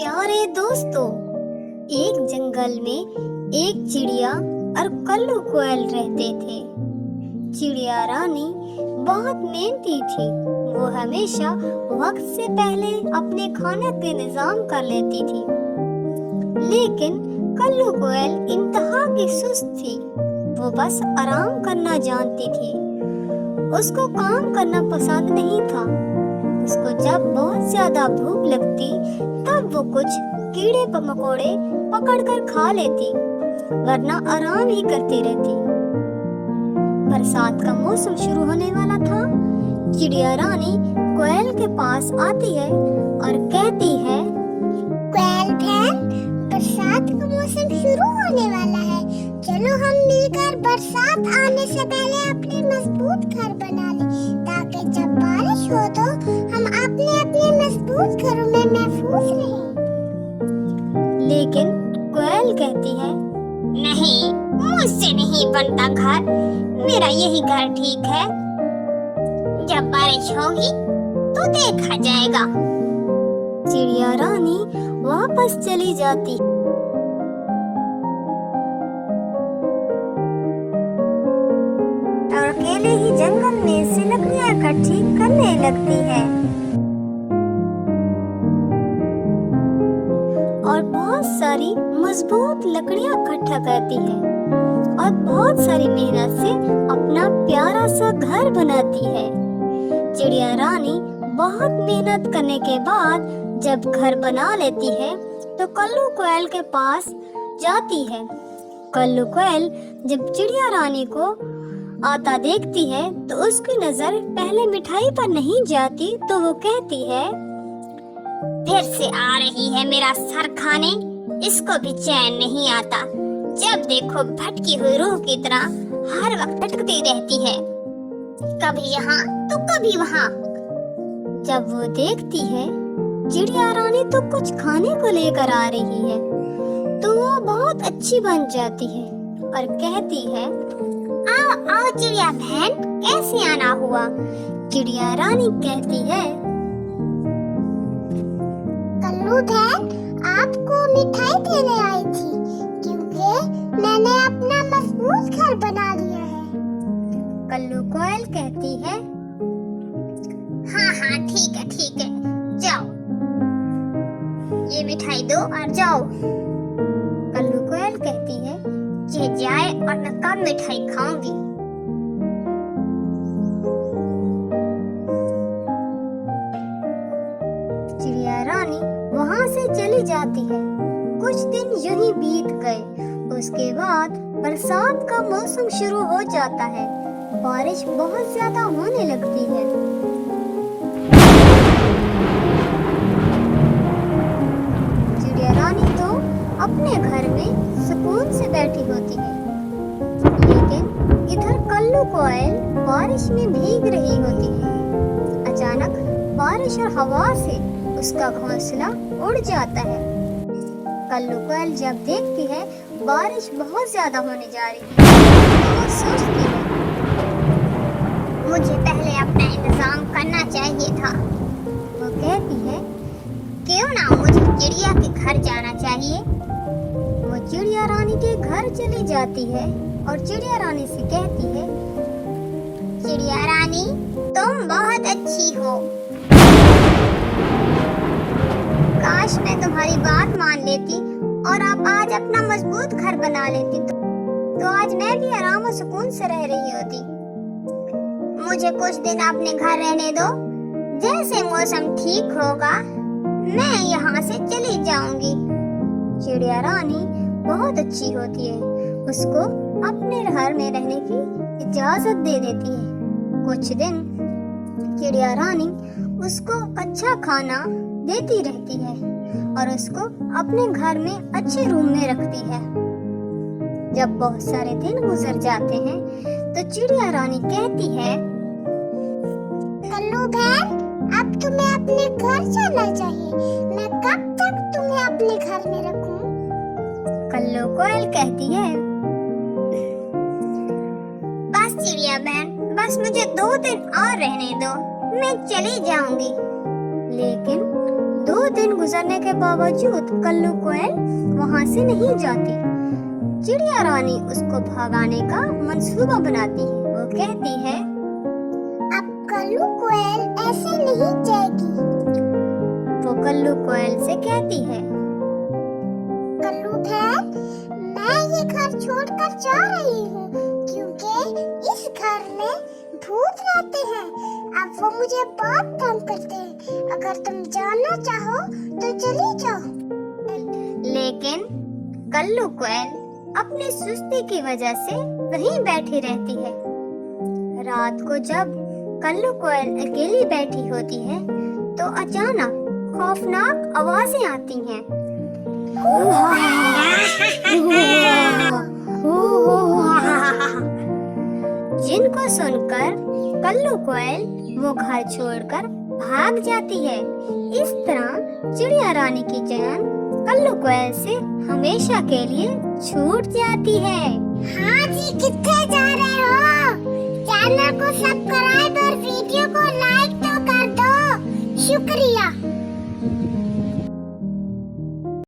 प्यारे दोस्तों, एक जंगल में एक चिड़िया और कल्लू कोयल रहते थे। चिड़िया रानी बहुत मेहनती थी। वो हमेशा वक्त से पहले अपने खाने के इंतजाम कर लेती थी। लेकिन कल्लू कोयल इंतहा की सुस्त थी। वो बस आराम करना जानती थी। उसको काम करना पसंद नहीं था। उसको जब बहुत ज्यादा भूख लगती तब वो कुछ कीड़े मकोड़े पकड़कर खा लेती, वरना आराम ही करती रहती। बरसात का मौसम शुरू होने वाला था। चिड़िया रानी कोयल के पास आती है और कहती है, कोयल बहन, बरसात का मौसम शुरू होने वाला है। चलो हम मिलकर बरसात आने से पहले अपने मजबूत घर बना लें, ताकि जब बारिश हो तो हम अपने अपने मजबूत घरों में महफूज रहें। लेकिन कोयल कहती है, नहीं, मुझसे नहीं बनता घर। मेरा यही घर ठीक है। जब बारिश होगी तो देखा जाएगा। चिड़िया रानी वापस चली जाती। और अकेले ही जंगल में से लकड़ियां इकट्ठी करने लगती है और बहुत सारी मजबूत लकड़ियां इकट्ठा करती है और बहुत सारी मेहनत से अपना प्यारा सा घर बनाती है। चिड़िया रानी बहुत मेहनत करने के बाद जब घर बना लेती है तो कल्लू कोयल के पास जाती है। कल्लू कोयल जब चिड़िया रानी को आता देखती है तो उसकी नजर पहले मिठाई पर नहीं जाती, तो वो कहती है, फिर से आ रही है मेरा सर खाने। इसको भी चैन नहीं आता। जब देखो भटकी हुई रूह की तरह हर वक्त भटकती रहती है, कभी यहाँ तो कभी वहाँ। जब वो देखती है चिड़िया रानी तो कुछ खाने को लेकर आ रही है तो वो बहुत अच्छी बन जाती है और कहती है, आओ आओ चिड़िया बहन, कैसे आना हुआ? चिड़िया रानी कहती है, कल्लू बहन, आपको मिठाई देने आई थी, क्योंकि मैंने अपना मजबूत घर बना लिया है। कल्लू कोयल कहती है, हाँ हाँ ठीक है, जाओ, ये मिठाई दो और जाओ। कल्लू कोयल कहती है, ये जाए और मैं कब मिठाई खाऊंगी। चिड़िया रानी वहाँ से चली जाती है। कुछ दिन यूं ही बीत गए। उसके बाद बरसात का मौसम शुरू हो जाता है। बारिश बहुत ज्यादा होने लगती है। चिड़िया रानी तो अपने घर में सुकून से बैठी होती है, लेकिन इधर कल्लू कोयल बारिश में भीग रही होती है। अचानक बारिश और हवा से उसका घोंसला उड़ जाता है। कल्लू कोयल जब देखती है बारिश बहुत ज्यादा होने जा रही है तो वो सोचती है, मुझे पहले अपना इंतजाम करना चाहिए था। वो कहती है, क्यों ना मुझे चिड़िया के घर जाना चाहिए। वो चिड़िया रानी के घर चली जाती है और चिड़िया रानी से कहती है, चिड़िया रानी, तुम बहुत अच्छी हो। काश मैं तुम्हारी बात मान लेती और आप आज अपना मजबूत घर बना लेती तो आज मैं भी आराम और सुकून से रह रही होती। मुझे कुछ दिन अपने घर रहने दो। जैसे मौसम ठीक होगा मैं यहाँ से चली जाऊंगी। चिड़िया रानी बहुत अच्छी होती है। उसको अपने घर में रहने की इजाजत दे देती है। कुछ दिन चिड़िया रानी उसको अच्छा खाना देती रहती है और उसको अपने घर में अच्छे रूम में रखती है। जब बहुत सारे दिन गुजर जाते हैं तो चिड़िया रानी कहती है, कल्लू बहन, अब तुम्हें अपने घर जाना चाहिए। मैं कब तक तुम्हें अपने घर में रखूं? कल्लू कोयल कहती है, बस चिड़िया बहन, बस मुझे 2 दिन और रहने दो, मैं चली जाऊंगी। लेकिन 2 दिन गुजरने के बावजूद कल्लू कोयल वहां से नहीं जाती। चिड़िया रानी उसको भगाने का मंसूबा बनाती है। वो कहती है, अब कल्लू कोयल ऐसे नहीं जाएगी। वो कल्लू कोयल से कहती है, कल्लू बहन, मैं ये घर छोड़कर जा रही हूँ क्योंकि इस घर में भूत रहते हैं। अब वो मुझे बहुत तंग करते हैं। अगर तुम जाना चाहो तो चली जाओ। लेकिन कल्लू कोयल अपनी सुस्ती की वजह से वहीं बैठी रहती है। रात को जब कल्लू कोयल अकेली बैठी होती है तो अचानक खौफनाक आवाजें आती हैं। जिनको सुनकर कल्लू कोयल वो घर छोड़कर भाग जाती है। इस तरह चिड़िया रानी की जान कल्लू कोयल से हमेशा के लिए छूट जाती है। हाँ जी, कितने जा रहे हो? चैनल को सब्सक्राइब